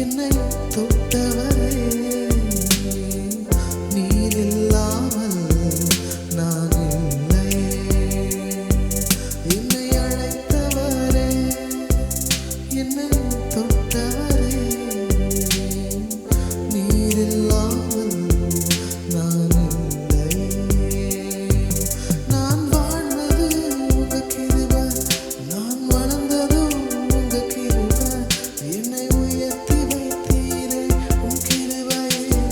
என்னை தொட்டவரே, நீர் இல்லாமல் நான் இல்லை. என்னை அழைத்தவரே, என்னை தொட்டவரே, நீர் இல்லாமல் நான் இல்லை. நான் வாழ்வது உங்க கிருபை, நான் வளர்ந்ததும் உங்க கிருபை. என்னை உயர்த்தி வைத்தீரே உன் கிருபையே.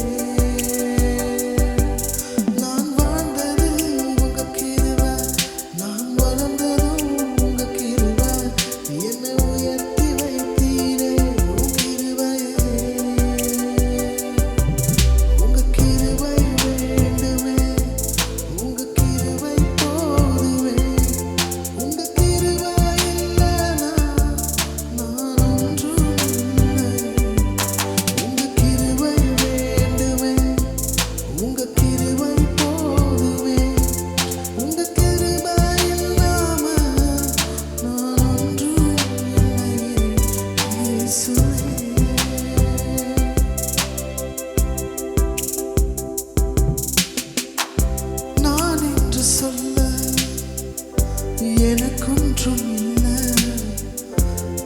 நான் வாழ்ந்தது உங்க கிருபை, நான் வளர்ந்ததும் உங்க கிருபை. என்னை உயர்த்தி வைத்தீரே உன் கிருபையே. உங்க கிருபை வேண்டுமே, உங்க கிருபை போதுமே. உங்க கிருபை இல்லைனா நான் ஒன்றும் இல்லை. உங்க கிருபை வேண்டுமே, உங்க கிருபை போதுமே. உங்க கிருபை இல்லாம நான் ஒன்றும் இல்லை. இயேசுவே, நான் என்று சொல்ல எனக்கொன்றும் இல்லை.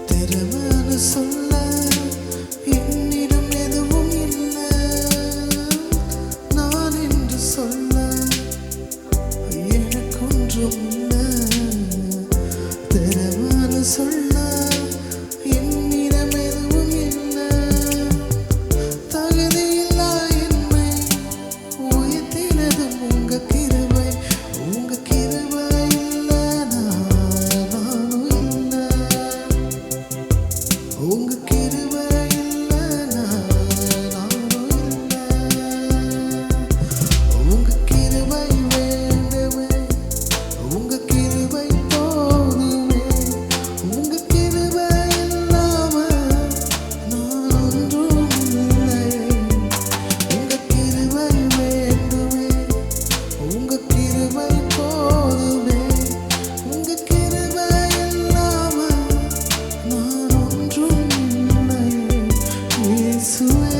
திறமைன்னு சொல்ல என்னிடம் எதுவும் இல்லை. நான் என்று சொல்ல எனக்கொன்றும் இல்லை. திறமைன்னு சொல்ல என்னிடம் எதுவும் இல்லை. தகுதியில்லா என்னை உயர்த்தினதும் உங்க கிருபை. உங்க கிருபை இல்லைனா நானும் இல்லை. உங்க கிருபை இல்லைனா நானும் இல்லை. உங்க கிருபை வேண்டுமே, உங்க கிருபை போதுமே. உங்க கிருபை இல்லாம நான் ஒன்றும் இல்லை. உங்க கிருபை வேண்டுமே, உங்க கிருபை போதுமே. உங்க கிருபை இல்லாம நான் ஒன்றும் இல்லை. இயேசுவே.